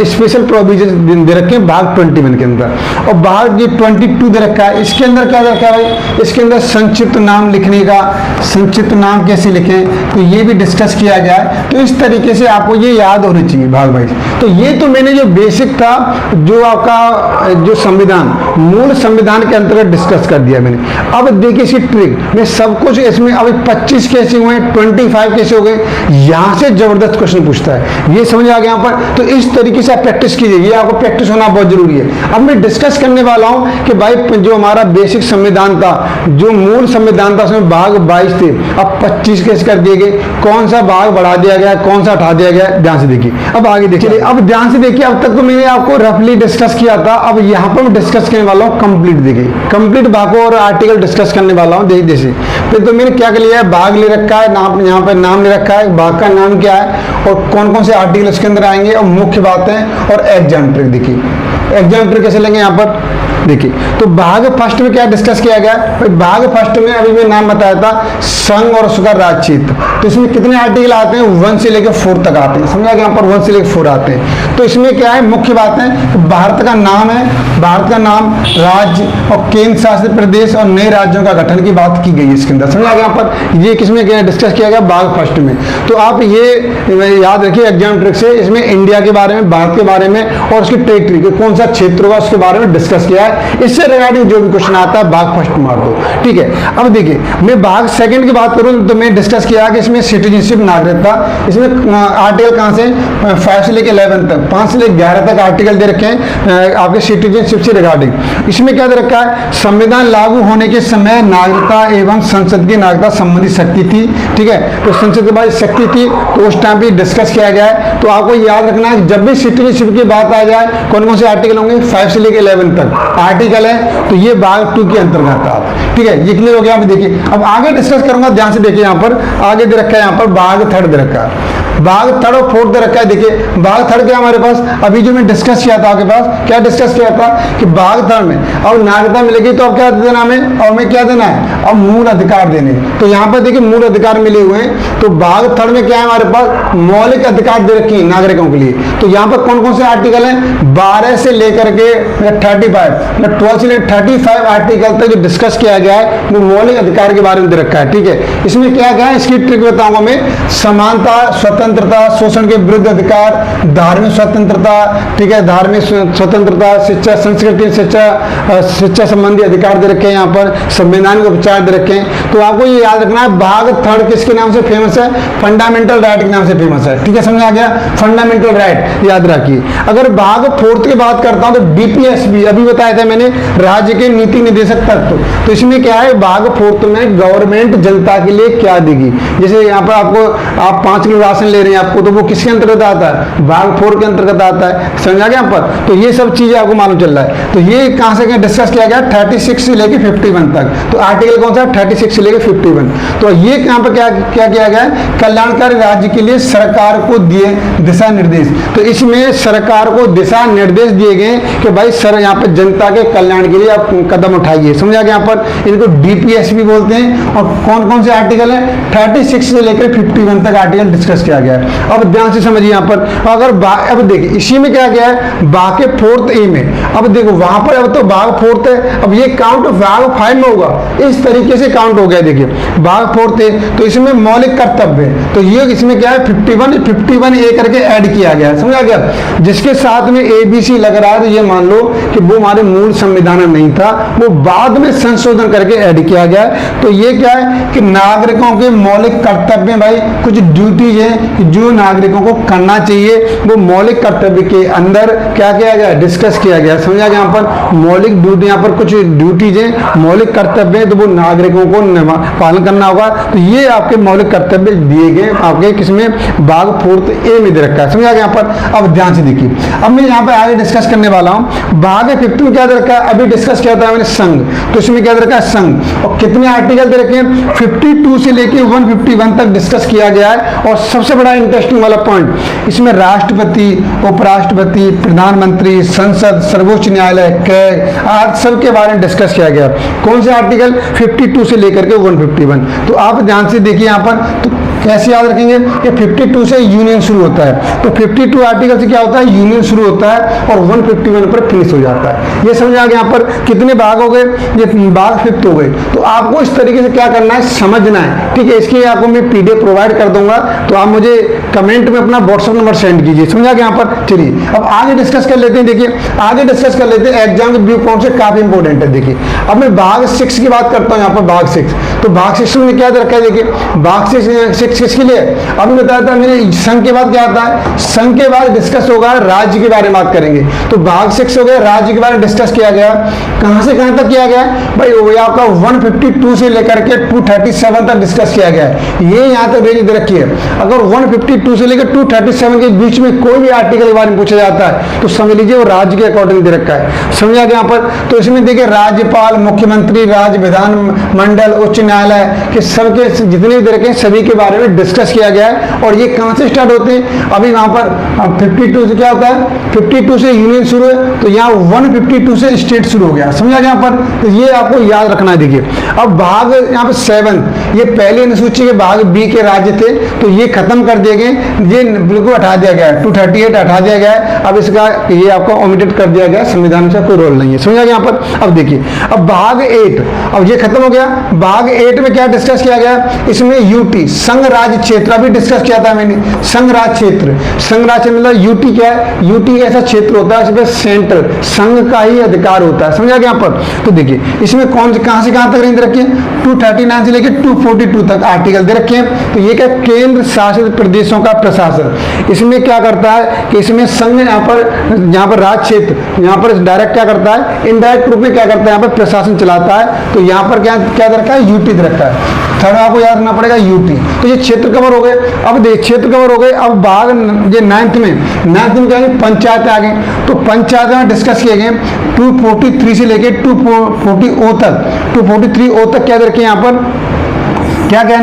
special provisions दे रखे हैं भाग 21 के अंदर। और भाग ये 22 दे रखा है, इसके अंदर क्या दे रखा है भाई, इसके अंदर संक्षिप्त नाम लिखने का, संक्षिप्त नाम कैसे लिखें, तो ये भी डिस्कस किया गया है। तो इस तरीके से आपको ये याद होनी चाहिए भाग वाइज। तो ये तो मैंने जो बेसिक था, जो आपका जो संविधान, मूल संविधान के अंतर्गत डिस्कस कर दिया मैंने। अब देखिए इसकी ट्रिक में सब कुछ, इसमें अभी 25 कैसे हुए, 25 कैसे हो गए, यहां से जबरदस्त क्वेश्चन पूछता है, ये समझ आ गया यहाँ पर। तो इस तरीके से आप प्रैक्टिस कीजिए, ये आपको प्रैक्टिस होना बहुत जरूरी है। अब मैं डिस्कस करने वाला हूं कि भाई जो हमारा बेसिक संविधान था, जो मूल संविधान था, उसमें भाग 22 थे, अब 25 कैसे कर दिए गए, कौन सा भाग बढ़ा दिया गया, कौन सा हटा दिया गया, ध्यान से देखिए। अब आगे देखिए, अब ध्यान से देखिए, अब तक तो मैंने आपको रफली डिस्कस किया था, अब यहाँ पर मैं डिस्कस करने वाला हूँ कंप्लीट। देखिए कंप्लीट भाग और आर्टिकल डिस्कस करने वाला हूं। देखिए जैसे फिर तो मैंने क्या कर लिया है, भाग ले रखा है, नाम यहाँ पर नाम ले रखा है, भाग का नाम क्या है और कौन कौन से आर्टिकल इसके अंदर आएंगे और मुख्य बातें और एग्जाम ट्रिक। देखिए एग्जाम ट्रिक कैसे लेंगे यहाँ पर देखिए। तो भाग फर्स्ट में क्या डिस्कस किया गया, भाग फर्स्ट में अभी मैं नाम बताया था, संघ और उसका राज्य क्षेत्र। तो इसमें कितने आर्टिकल आते हैं, 1 से लेकर 4 तक आते हैं। समझा, यहाँ पर 1 से लेकर 4 आते हैं। तो इसमें क्या है, मुख्य बातें, भारत का नाम है, भारत का नाम, राज्य और केंद्र शासित प्रदेश और नए राज्यों का गठन की बात की गई है इसके अंदर। समझा, यहाँ पर ये किसमें डिस्कस किया गया, भाग फर्स्ट में। तो आप ये याद रखिए एग्जाम ट्रिक से, इसमें इंडिया के बारे में, भारत के बारे में और उसकी टेरिटरी, कौन सा क्षेत्र होगा उसके बारे में डिस्कस किया है। इससे रिगार्डिंग जो भी क्वेश्चन आता है भाग फर्स्ट मार दो, ठीक है। अब देखिए मैं भाग सेकंड की बात करूं तो मैं डिस्कस किया कि इसमें सिटीजनशिप, नागरिकता, इसमें आर्टिकल कहां से 5 से लेकर 11 तक, 5 से लेकर 11 तक आर्टिकल दे रखे हैं आपके सिटीजनशिप से रिगार्डिंग। इसमें क्या दे रखा है, संविधान लागू होने के समय नागरिकता एवं संसद की नागरिकता संबंधी शक्ति थी, ठीक है। तो संसद के बाद शक्ति थी, तो उस टाइम पे डिस्कस किया गया है। तो आपको याद रखना है जब भी सिटीजनशिप की बात आ जाए, कौन कौन से आर्टिकल होंगे, 5 से लेकर 11 तक आर्टिकल है, तो ये भाग 2 के अंतर्गत आता है, ठीक है। ये क्लियर हो गया। अब देखिए अब आगे डिस्कस करूंगा, ध्यान से देखिए, यहाँ पर आगे दे रखा है, यहाँ पर भाग 3 दे रखा है, भाग 3 और 4 दे रखा है। देखिए भाग 3 क्या हमारे पास, अभी जो मैं डिस्कस किया था आपके पास, क्या डिस्कस किया था कि भाग 3 में अब नागरिकता मिलेगी तो अब क्या देना हमें, और हमें क्या देना है, अब मूल अधिकार देने। तो यहाँ पर देखिए मूल अधिकार मिले हुए हैं। तो भाग 3 में क्या है हमारे पास, मौलिक अधिकार दे रखे हैं नागरिकों के लिए। तो यहाँ पर कौन कौन से आर्टिकल हैं, 12 से लेकर के 35, 12 से लेकर 35 आर्टिकल तक जो डिस्कस किया गया है वो मौलिक अधिकार के बारे में दे रखा है, ठीक है। इसमें क्या क्या है, इसकी ट्रिक बताऊंगा मैं, समानता, स्वतंत्रता, स्वतंत्रता, शोषण के विरुद्ध अधिकार, धार्मिक स्वतंत्रता, ठीक है, धार्मिक स्वतंत्रता, शिक्षा, संस्कृति, शिक्षा संबंधी अधिकार दे रखे हैं यहाँ पर, संवैधानिक उपचार दे रखे हैं। तो आपको ये याद रखना है, भाग थर्ड किसके नाम से फेमस है? फंडामेंटल राइट के नाम से फेमस है। ठीक है, समझ आ गया? फंडामेंटल राइट याद रखिए। अगर भाग फोर्थ की बात करता हूं तो डीपीएसबी अभी बताया था मैंने, राज्य के नीति निदेशक तत्व। तो इसमें क्या है, भाग फोर्थ में गवर्नमेंट जनता के लिए क्या देगी। जैसे यहाँ पर आप 5 किलो राशन ले रहे हैं आपको, तो वो किसके अंतर्गत आता है? भाग 4 के अंतर्गत आता है। समझा गया यहाँ पर? तो ये सब चीजें आपको मालूम चल रहा है। तो ये कहां से डिस्कस किया गया? 36 से लेकर 51 तक। तो आर्टिकल कौन सा? 36 से लेकर 51। तो ये यहाँ पर क्या किया गया है? कल्याणकारी राज्य के लिए सरकार को दिए दिशा निर्देश। तो इसमें सरकार को दिशा निर्देश दिए गए कि भाई सर यहाँ पर जनता के कल्याण के लिए आप कदम उठाइए। समझा गया? यहाँ पर इनको डीपीएसबी बोलते हैं। और कौन कौन से आर्टिकल है? 36 से लेकर 51 तक आर्टिकल डिस्कस किया गया है। अब ध्यान से समझिए यहाँ पर। अगर अब देखिए इसी में क्या गया है, भाग के 4th ए में। अब देखो वहां पर अब तो भाग 4th है, अब ये काउंट भाग 5 में होगा, इस तरीके से काउंट हो गया। देखिए भाग 4th है, तो इसमें मौलिक कर्तव्य, तो ये इसमें क्या है 51 ए करके ऐड किया गया है। समझा गया? जिसके साथ में ABC लग रहा है, तो ये मान लो कि वो हमारे मूल संविधान में नहीं था, वो बाद में संशोधन करके ऐड किया गया है। तो ये क्या है कि नागरिकों के मौलिक कर्तव्य, भाई कुछ ड्यूटीज है जो नागरिकों को करना चाहिए, वो मौलिक कर्तव्य के अंदर क्या किया गया? डिस्कस किया गया। समझा गया? यहाँ पर मौलिक ड्यूटी, यहाँ पर कुछ ड्यूटीज है, मौलिक कर्तव्य है, तो वो नागरिकों को पालन करना होगा। तो ये आपके मौलिक कर्तव्य दिए गए आपके किसमें? भाग 4th ए में दे रखा है। समझा गया? यहाँ पर अब ध्यान से देखिए, अब मैं यहाँ पे आगे डिस्कस करने वाला हूँ। भाग 5 में क्या दे रखा है? अभी डिस्कस किया था मैंने संघ, तो इसमें क्या दे रखा है? संघ। और कितने आर्टिकल दे रखे हैं? 52 से लेके 151 तक डिस्कस किया गया है। और सबसे बड़ा इंटरेस्टिंग वाला पॉइंट, इसमें राष्ट्रपति, उपराष्ट्रपति, प्रधानमंत्री, संसद, सर्वोच्च न्यायालय, कैग आज सबके बारे में डिस्कस किया गया। कौन से आर्टिकल? 52 से लेकर के 151। तो आप ध्यान से देखिए यहाँ पर, तो कैसे याद रखेंगे कि 52 से यूनियन शुरू होता है, तो 52 आर्टिकल से क्या होता है? यूनियन शुरू होता है, और 151 पर फिनिश हो जाता है। ये समझ आ गया? यहाँ पर कितने भाग हो गए? ये भाग 5 हो गए। तो आपको इस तरीके से क्या करना है? समझना है। ठीक है, इसके आपको मैं PDF प्रोवाइड कर दूंगा, तो आप मुझे कमेंट में अपना WhatsApp नंबर सेंड कीजिए। समझा गया? यहाँ पर चलिए अब आगे डिस्कस कर लेते हैं। देखिए आगे डिस्कस कर लेते हैं, एग्जाम के व्यू पॉइंट से काफी इंपॉर्टेंट है। देखिए अब मैं भाग 6 की बात करता हूँ। यहाँ पर भाग 6, तो भाग 6 में क्या रखा है? देखिए भाग 6 किसके लिए? अभी बताया था मैंने, संघ के बाद क्या आता है? संघ के बाद डिस्कस होगा राज्य के बारे में बात करेंगे। तो भाग 6 हो गया, राज्य के बारे में डिस्कस किया गया। कहां से कहां तक किया गया भाई? वो आपका 152 से लेकर के 237 तक डिस्कस किया गया है। ये यहां तक रेंज दे रखी है। अगर 152 से लेकर 237 के बीच में कोई भी आर्टिकल के बारे में पूछा जाता है, तो समझ लीजिए वो राज्य के अकॉर्डिंग दे रखा है। समझा गया? यहाँ पर तो इसमें देखिए राज्यपाल, मुख्यमंत्री, राज्य विधान मंडल, उच्च न्यायालय के सबके जितने भी दे रखे हैं सभी के बारे में डिस्कस किया गया है। और ये कहां से स्टार्ट होते हैं? अभी वहां पर 52 से क्या होता है? 52 से यूनियन शुरू है, तो यहाँ 152 से स्टेट शुरू हो गया। समझा गया? यहाँ पर तो ये आपको याद रखना है। देखिए अब भाग यहाँ पर 7, ये पहले अनुसूची के भाग B के राज्य थे, तो ये खत्म कर दिए गए, ये बिल्कुल हटा दिया गया है। 238 हटा दिया गया है। अब इसका ये आपको ओमिटेड कर दिया गया, संविधान से कोई रोल नहीं है। समझा गया? यहाँ पर अब देखिए अब भाग 8, अब ये खत्म हो गया। भाग 8 में क्या डिस्कस किया गया? इसमें यूटी, संघ राज्य क्षेत्र, अभी डिस्कस किया था मैंने, संघ राज्य क्षेत्र। संघ राज्य मतलब यूटी क्या है? यूटी ऐसा क्षेत्र होता है जिसमें सेंट्रल संघ का ही अधिकार होता है। समझा गया? यहाँ पर तो देखिए इसमें कौन से कहां से कहां तक रेंज रखी है? 239 से लेकर 242 तक आर्टिकल दे रखे हैं। तो ये क्या? केंद्र शासित प्रदेशों का प्रशासन। इसमें क्या करता है कि इसमें संघ यहाँ पर राज्य क्षेत्र यहाँ पर डायरेक्ट क्या करता है? इनडायरेक्ट रूप में क्या करता है? यहाँ पर प्रशासन चलाता है। तो यहाँ पर क्या दे रखा है? यूटी दे रखा है। थर्ड आपको याद रखना पड़ेगा यूटी। तो ये क्षेत्र कवर हो गए। अब देख क्षेत्र कवर हो गए। अब भाग ये 9th में क्या है? पंचायत आ गए। तो पंचायत में डिस्कस किए गए 243 से लेके 240 तक, 243 तक क्या रखे यहाँ पर? क्या क्या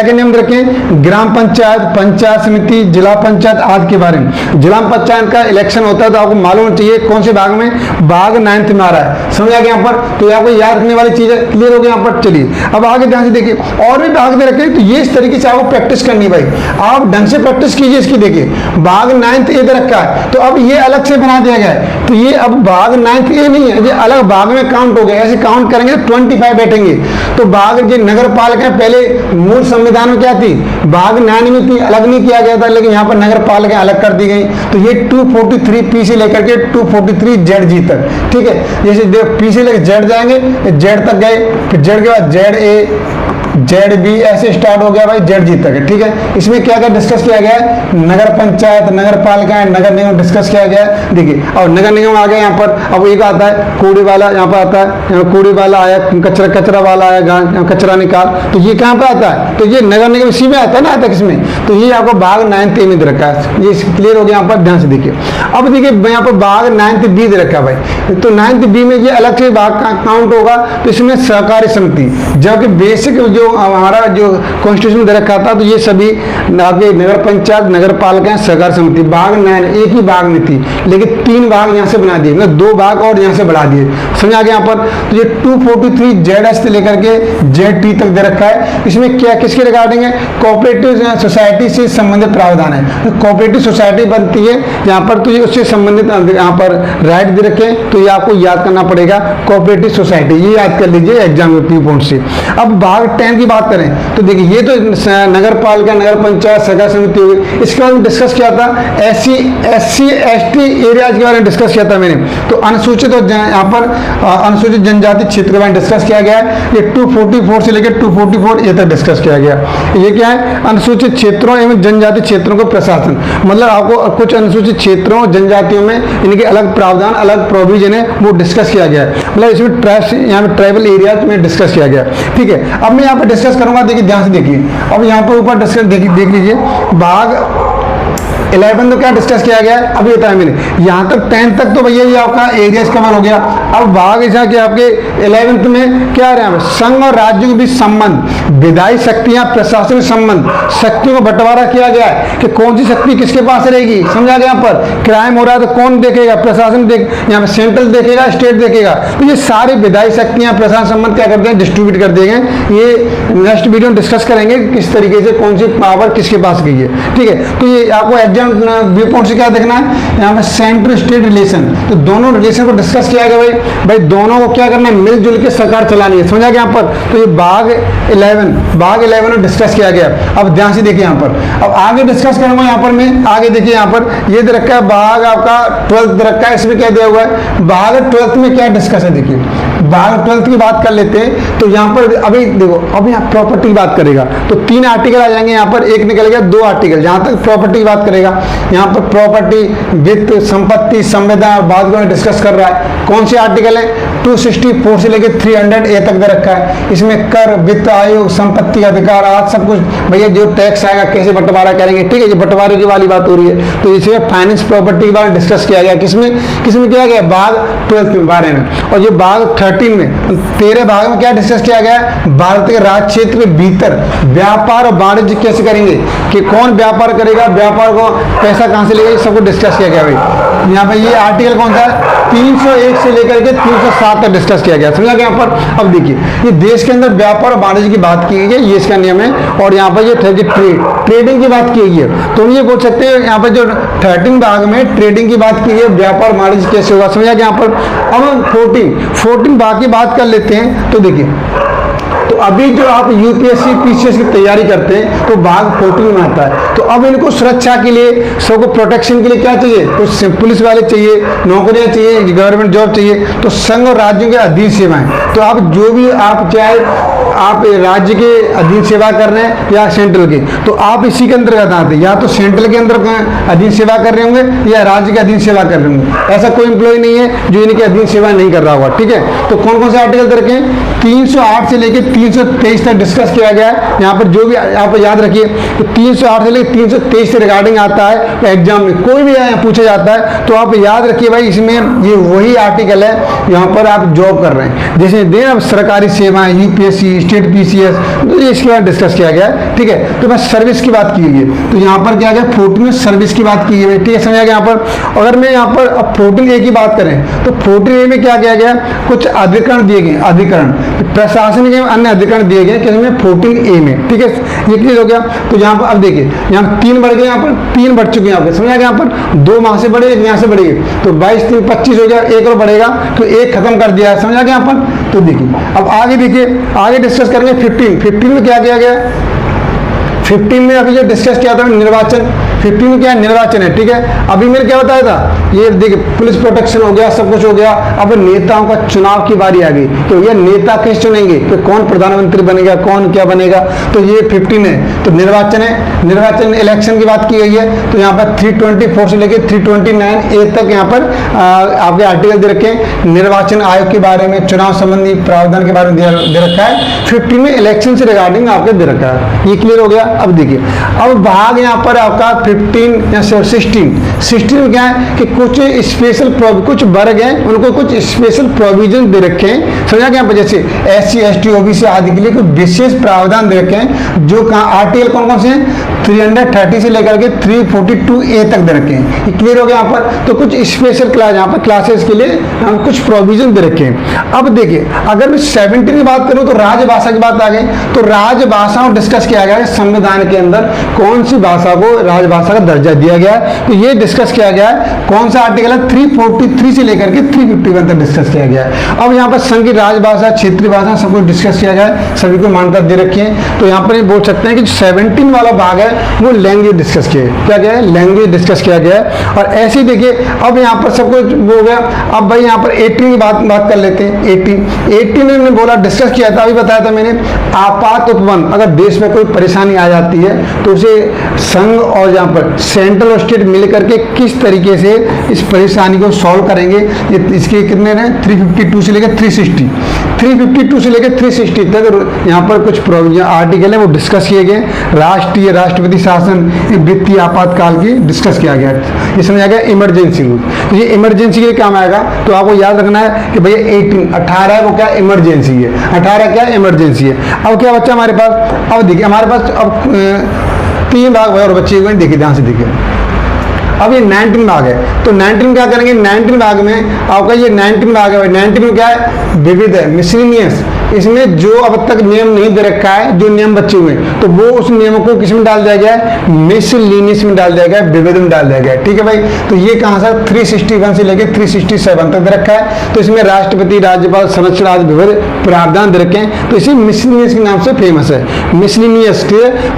नियम रखे? ग्राम पंचायत, पंचायत समिति, जिला पंचायत आदि के बारे में। जिला पंचायत का इलेक्शन होता है, तो आपको मालूम होना चाहिए कौन से भाग में? भाग 9th में आ रहा है। समझ आ गया? यहाँ पर तो आपको याद रखने वाली चीजें क्लियर हो गई यहाँ पर। चलिए अब आगे ध्यान से देखिए, और भी भाग दे रखे, तो ये इस तरीके से आपको प्रैक्टिस करनी भाई। आप ढंग से प्रैक्टिस कीजिए इसकी। देखिए भाग 9th ए दे रखा है, तो अब ये अलग से बना दिया गया है। तो ये अब भाग 9th ए नहीं है, ये अलग भाग में काउंट हो गया। ऐसे काउंट करेंगे तो 25 बैठेंगे। तो भाग जो नगर पालिका पहले मूल संविधान में क्या थी, भाग 9 में थी, अलग नहीं किया गया था, लेकिन यहाँ पर नगर पालिका अलग कर दी गई। तो ये 243 पी से लेकर के 243 जेड जी तक, ठीक है। जैसे पी से लेकर जेड जाएंगे, जेड तक गए, फिर जेड के बाद जेड ए, जेड बी, ऐसे स्टार्ट हो गया भाई जेड जी तक है, ठीक है। इसमें क्या क्या डिस्कस किया गया है, नगर पंचायत, नगर पालिका, नगर निगम डिस्कस किया गया है, देखिए। और नगर निगम आ गया यहाँ पर, अब एक आता है कूड़े वाला, यहाँ पर आता है, यहाँ कूड़े वाला आया, कचरा वाला आया, कचरा निकाल, तो ये कहाँ पे आता है, तो ये नगर निगम इसी में आता है ना, आता है किसमें, तो ये आपको भाग 9 में दे रखा है, ये क्लियर हो गया यहाँ पर, ध्यान से देखिए। अब देखिए यहाँ पर भाग 9 बी दे रखा है भाई, तो 9 बी में ये अलग से भाग काउंट होगा, तो इसमें सहकारी समिति, जबकि बेसिक जो हमारा जो कॉन्स्टिट्यूशन दे रखा था, तो ये सभी आपके नगर पंचायत, नगर पालिका, सहकारी समिति, भाग 9 एक ही भाग में थी, लेकिन 3 भाग यहाँ से बना दिए, मतलब 2 भाग और यहाँ से बढ़ा दिए, समझ आ गया यहाँ पर। तो ये 243 जेड एस से लेकर के जेड टी तक दे रखा है। इसमें क्या किसके रिगार्डिंग है, कोऑपरेटिव सोसाइटी से संबंधित प्रावधान है। तो कोऑपरेटिव सोसाइटी बनती है यहाँ पर, तो ये उससे संबंधित यहाँ पर राइट दे रखे हैं, तो ये आपको याद करना पड़ेगा, कोऑपरेटिव सोसाइटी, ये याद कर लीजिए एग्जाम में पी पॉइंट से। अब भाग 10 की बात करें तो देखिए, ये तो नगर पालिका, नगर पंचायत, सहकारी समिति हो गई। इसके बाद डिस्कस किया था SC ST एरियाज के बारे में डिस्कस किया था मैंने, तो अनुसूचित और यहाँ पर अनुसूचित जनजाति क्षेत्र के बारे में डिस्कस किया गया है। ये 244 से लेकर 244 ये तक डिस्कस किया गया। ये क्या है, अनुसूचित क्षेत्रों एवं जनजाति क्षेत्रों को प्रशासन, मतलब आपको कुछ अनुसूचित क्षेत्रों जनजातियों में इनके अलग प्रावधान, अलग प्रोविजन है, वो डिस्कस किया गया है। मतलब इसमें ट्राइब्स, यहाँ पे ट्राइबल एरियाज में डिस्कस किया गया, ठीक है। अब मैं यहाँ पर डिस्कस करूंगा, देखिए ध्यान से देखिए। अब यहाँ पर ऊपर डिस्कस देख लीजिए, भाग 11 तो क्या डिस्कस किया गया है, अभी बताया मैंने। यहाँ तक 10 तक तो भैया ये आपका एरियाज कवर हो गया। अब भाग ऐसा कि आपके 11th में क्या रहे हैं, संघ और राज्यों के बीच संबंध, विधायी शक्तियां, प्रशासनिक संबंध, शक्तियों का बंटवारा किया गया है कि कौन सी शक्ति किसके पास रहेगी, समझा गया। यहाँ पर क्राइम हो रहा है तो कौन देखेगा, प्रशासन देख, यहाँ पर सेंट्रल देखेगा, स्टेट देखेगा। तो ये सारी विधायी शक्तियां, प्रशासन संबंध क्या करते हैं, डिस्ट्रीब्यूट कर देंगे। ये नेक्स्ट वीडियो में डिस्कस करेंगे किस तरीके से कौन सी पावर किसके पास गई है, ठीक है। तो ये आपको एग्जाम व्यू पॉइंट से क्या देखना है, यहाँ पे सेंट्रल स्टेट रिलेशन, तो दोनों रिलेशन को डिस्कस किया गया भाई दोनों को क्या करना है, मिलजुल के सरकार चलानी है, समझा गया यहाँ पर। तो ये भाग 11 में डिस्कस किया गया। अब ध्यान से देखिए यहाँ पर, अब आगे डिस्कस करूंगा यहाँ पर मैं, आगे देखिए यहाँ पर ये दे रखा है भाग आपका 12 दे रखा है, इसमें क्या दिया हुआ है, भाग 12 में क्या डिस्कस है, देखिए भाग 12 की बात कर लेते हैं। तो यहाँ पर अभी देखो, अभी यहाँ प्रॉपर्टी की बात करेगा तो 3 आर्टिकल आ जाएंगे, यहाँ पर एक निकल गया, 2 आर्टिकल जहां तक प्रॉपर्टी की बात करेगा। यहाँ पर प्रॉपर्टी, वित्त, संपत्ति, संविदा और बाद में डिस्कस कर रहा है। कौन से आर्टिकल है, 264 से लेकर 300 तक दे रखा है। इसमें कर, वित्त आयोग, संपत्ति अधिकार, आज सब कुछ भैया जो टैक्स आएगा कैसे बंटवारा करेंगे, ठीक है। ये बंटवारे की वाली बात हो रही है, तो इसमें फाइनेंस प्रॉपर्टी के बारे में डिस्कस किया गया। किसमें किया गया, भाग 12 के बारे में। और ये भाग 13 में, 13 भाग में क्या डिस्कस किया गया, भारत के राज्य क्षेत्र के भीतर व्यापार और वाणिज्य कैसे करेंगे, कि कौन व्यापार करेगा, व्यापार को पैसा कहां से लेगा, ये सबको डिस्कस किया गया भाई। यहाँ पे ये आर्टिकल कौन सा है, 301 से लेकर के 307 तक डिस्कस किया गया, समझा गया यहाँ पर। अब देखिए, ये देश के अंदर व्यापार और वाणिज्य की बात की गई है, ये इसका नियम है। और यहाँ पर ये ट्रेडिंग की बात की गई है, तो ये बोल सकते हैं यहाँ पर जो 13 भाग में ट्रेडिंग की बात की गई है, व्यापार वाणिज्य कैसे होगा, समझा गया यहाँ पर। अब हम 14 भाग की बात कर लेते हैं। तो देखिए, तो अभी जो आप यूपीएससी पीसीएस की तैयारी करते हैं तो भाग 14 में आता है। तो अब इनको सुरक्षा के लिए, सबको प्रोटेक्शन के लिए क्या चाहिए, तो पुलिस वाले चाहिए, नौकरियां चाहिए, गवर्नमेंट जॉब चाहिए, तो संघ और राज्यों के अधीन सेवाएं। तो आप जो भी, आप चाहे आप राज्य के अधीन सेवा कर रहे हैं या सेंट्रल के, तो आप इसी के अंतर्गत आते हैं, या तो सेंट्रल के अंदर अधीन सेवा कर रहे होंगे या राज्य के अधीन सेवा कर रहे होंगे। ऐसा कोई एम्प्लॉय नहीं है जो इनके अधीन सेवा नहीं कर रहा होगा, ठीक है। तो कौन कौन से आर्टिकल दे रखे हैं, 308 से लेकर 323 तक डिस्कस किया गया है। यहाँ पर जो भी आप याद रखिए, तो 308 से लेकर 323 से रिगार्डिंग आता है एग्जाम में, कोई भी पूछा जाता है तो आप याद रखिए भाई, इसमें ये वही आर्टिकल है यहाँ पर आप जॉब कर रहे हैं। जैसे दे अब सरकारी सेवाएं, यूपीएससी, स्टेट पीसीएस, तो इसके बाद डिस्कस किया गया है, ठीक है। तो बस सर्विस की बात की गई है, तो यहाँ पर क्या गया, 14 में सर्विस की बात की गई है, ठीक है, समझा गया यहाँ पर। अगर मैं यहाँ पर अब 14A की बात करें तो 14A में क्या किया गया, कुछ अधिकरण दिए गए, अधिकरण प्रशासनिक एवं अन्य अधिकरण दिए गए किसमें 14A में, ठीक है, ये क्लियर हो गया। तो यहाँ पर अब देखिए यहाँ 3 बढ़ गए, यहाँ पर 3 बढ़ चुके हैं, यहाँ पे समझ आ गया, यहाँ पर 2 वहां से बढ़े, 1 यहाँ से बढ़ेगी, तो 22 3 25 हो गया, 1 और बढ़ेगा तो 1 खत्म कर दिया है, समझ आ गया यहाँ पर। तो देखिए अब आगे देखिए, आगे डिस्कस करेंगे 15 में क्या किया गया। 15 में अभी जो डिस्कस किया था निर्वाचन, 15 में क्या है, निर्वाचन है, ठीक है। अभी मैंने क्या बताया था, ये देखिए पुलिस प्रोटेक्शन हो गया, सब कुछ हो गया। अब नेताओं का चुनाव की बारी आ गई, तो ये नेता किस चुनेंगे, तो कौन प्रधानमंत्री बनेगा, कौन क्या बनेगा, तो ये 15 है। तो निर्वाचन है, निर्वाचन इलेक्शन की बात की गई है। तो यहाँ पर 324 से लेकर 329A तक यहाँ पर आपके आर्टिकल दे रखे हैं। निर्वाचन आयोग के बारे में, चुनाव संबंधी प्रावधान के बारे में दे रखा है। 15 में इलेक्शन से रिगार्डिंग आपके दे रखा है, ये क्लियर हो गया। अब देखिए अब भाग यहाँ पर आपका 15 या 16 में क्या है कि कुछ स्पेशल कुछ वर्ग हैं, उनको कुछ स्पेशल प्रोविजन दे रखे हैं, समझा क्या, जैसे SC ST OBC आदि के लिए कुछ विशेष प्रावधान दे रखे हैं, जो कहाँ आर्टिकल कौन कौन से हैं, 330 से लेकर के 342A तक दे रखे हैं, ये क्लियर हो गया यहाँ पर। तो कुछ स्पेशल क्लास यहाँ पर क्लासेस के लिए कुछ प्रोविजन दे रखे हैं। अब देखिए अगर मैं 17 की बात करूँ तो राजभाषा की बात आ गई। तो राजभाषाओं डिस्कस किया गया है, संविधान के अंदर कौन सी भाषा को राजभाषा का दर्जा दिया गया है, तो ये डिस्कस किया गया है। कौन सा आर्टिकल है, 343 से लेकर के 351 तक डिस्कस किया गया है। अब यहाँ पर संघ की राजभाषा, क्षेत्रीय भाषा सब कुछ डिस्कस किया गया है, सभी को मान्यता दे रखी है। तो यहाँ पर ये बोल सकते हैं कि 17 वाला भाग है वो लैंग्वेज डिस्कस किया है, क्या गया है, लैंग्वेज डिस्कस किया गया है। और ऐसे ही देखिए अब यहाँ पर सब कुछ वो हो गया। अब भाई यहाँ पर 18 की बात कर लेते हैं। 18 में मैंने बोला डिस्कस किया था, अभी बताया था मैंने, आपात उपबंध, अगर देश में कोई परेशानी आ जाती है तो उसे संघ और यहाँ पर सेंट्रल और स्टेट मिलकर के किस तरीके से इस परेशानी को सॉल्व करेंगे। इसके कितने हैं, 352 से लेकर 352 से लेकर 360 तक यहाँ पर कुछ आर्टिकल है वो डिस्कस किए गए। राष्ट्रीय राष्ट्रपति शासन, वित्तीय आपातकाल की डिस्कस किया गया। ये समझ आ गया इमरजेंसी रूल, तो ये इमरजेंसी के लिए काम आएगा। तो आपको याद रखना है कि भैया 18 है वो क्या इमरजेंसी है, 18 क्या इमरजेंसी है। अब क्या बच्चा हमारे पास, अब देखिए हमारे पास अब 3 भाग और बच्चे हुए, देखिए ध्यान से देखिए। अब ये 19 भाग है, तो 19 क्या करेंगे, 19 भाग में आपका ये 19 भाग है। 19 में क्या है, विविध है, मिसलिनियस। इसमें जो अब तक नियम नहीं दे रखा है, जो नियम बचे हुए तो वो उस नियम को किस में डाल दिया गया है, मिसलिनियस में डाल दिया गया, विविध में डाल दिया गया, ठीक है भाई। तो ये कहाँ से 361 से लेकर 367 तक दे रखा है। तो इसमें राष्ट्रपति, राज्यपाल, संरक्षण आदि विविध प्रावधान दे रखे हैं। तो इसी मिसलिनियस के नाम से फेमस है, मिसलिनियस।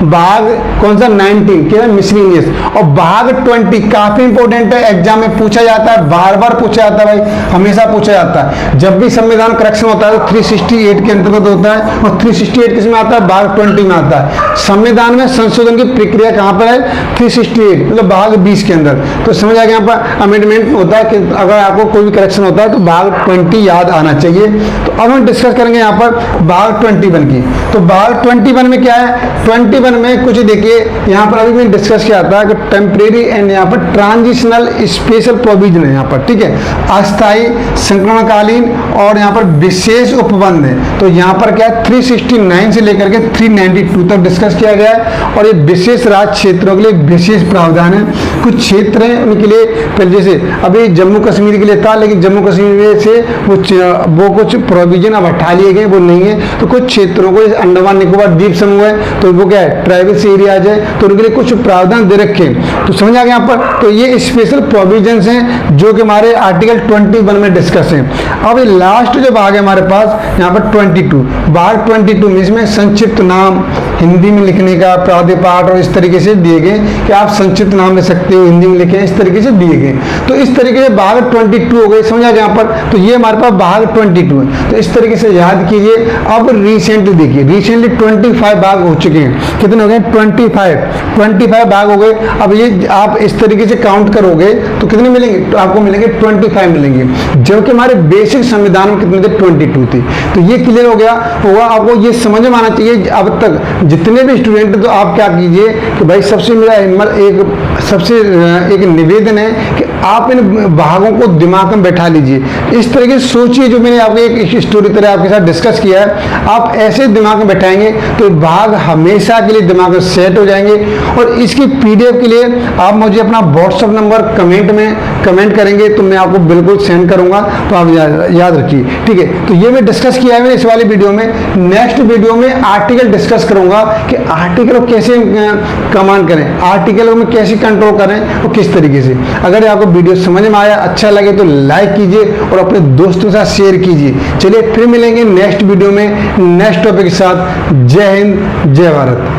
भाग कौन सा, 19 क्या है, मिसलिनियस। और भाग 20 काफी इंपॉर्टेंट है, एग्जाम में पूछा जाता है, बार बार पूछा जाता है भाई, हमेशा पूछा जाता है। जब भी संविधान करेक्शन होता है तो 368 के अंतर्गत होता है, और 368 किसमें आता है, भाग 20 में आता है। संविधान में संशोधन की प्रक्रिया कहां पर है, 368 मतलब भाग 20 के अंदर। तो समझ आ गया, यहाँ पर अमेंडमेंट होता है कि अगर आपको कोई भी करेक्शन होता है तो भाग 20 याद आना चाहिए। तो अब हम डिस्कस करेंगे यहाँ पर भाग 21 की। तो भाग 21 में क्या है, 21 में कुछ देखिए यहाँ पर अभी मैंने डिस्कस किया था कि टेम्परेरी एंड यहाँ पर ट्रांजिशनल स्पेशल प्रोविजन है यहाँ पर, ठीक है, अस्थायी, संक्रमणकालीन और यहाँ पर विशेष उपबंध है। तो यहाँ पर क्या है, 369 से लेकर के 392 तक डिस्कस किया गया है। और ये विशेष राज्य क्षेत्रों के लिए विशेष प्रावधान है। कुछ क्षेत्र हैं उनके लिए, पहले जैसे अभी जम्मू कश्मीर के लिए था, लेकिन जम्मू कश्मीर से वो कुछ प्रोविजन अब हटा लिए गए, वो नहीं है। तो कुछ क्षेत्रों को, अंडमान निकोबार द्वीप समूह है तो वो क्या है, ट्राइबल एरियाज है, तो उनके लिए कुछ प्रावधान दे रखे हैं। तो समझ आ गया यहाँ पर। तो ये स्पेशल प्रोविजंस हैं जो कि हमारे आर्टिकल 21 में डिस्कस हैं। अब ये लास्ट जो भाग है हमारे पास यहाँ पर 22, भाग 22 में इसमें संक्षिप्त नाम हिंदी में लिखने का प्राधिपाठ और इस तरीके से दिए गए कि आप संक्षिप्त नाम ले सकते हो, हिंदी में लिखे, इस तरीके से दिए गए। तो इस तरीके से भाग 22 हो गए, समझ आ गया यहाँ पर। तो ये हमारे पास भाग 22 है, तो इस तरीके से याद कीजिए। अब रिसेंटली देखिए, रिसेंटली 25 भाग हो चुके हैं। कितने हो गए, 25 भाग हो गए। अब ये आप इस तरीके से काउंट करोगे तो कितने मिलेंगे, तो आपको मिलेंगे 25 मिलेंगे, जबकि हमारे बेसिक संविधान में कितने थे, 22 थे। तो ये क्लियर हो गया होगा, आपको ये समझ में आना चाहिए अब तक जितने भी स्टूडेंट। तो आप क्या कीजिए कि भाई सबसे मेरा एक निवेदन है कि आप इन भागों को दिमाग में बैठा लीजिए, इस तरह की सोचिए। जो मैंने आपको एक स्टोरी तरह आपके साथ डिस्कस किया है, आप ऐसे दिमाग में बैठाएंगे तो भाग हमेशा के लिए दिमाग में सेट हो जाएंगे। और इसकी पीडीएफ के लिए आप मुझे अपना व्हाट्सएप नंबर कमेंट में कमेंट करेंगे तो मैं आपको बिल्कुल सेंड करूंगा, तो आप याद रखिए, ठीक है। तो ये मैं डिस्कस किया है इस वाली वीडियो में। नेक्स्ट वीडियो में आर्टिकल डिस्कस करूंगा कि आर्टिकल को कैसे कमांड करें, आर्टिकल को कैसे कंट्रोल करें और किस तरीके से। अगर आपको वीडियो समझ में आया, अच्छा लगे तो लाइक कीजिए और अपने दोस्तों के साथ शेयर कीजिए। चलिए फिर मिलेंगे नेक्स्ट वीडियो में नेक्स्ट टॉपिक के साथ। जय हिंद, जय भारत।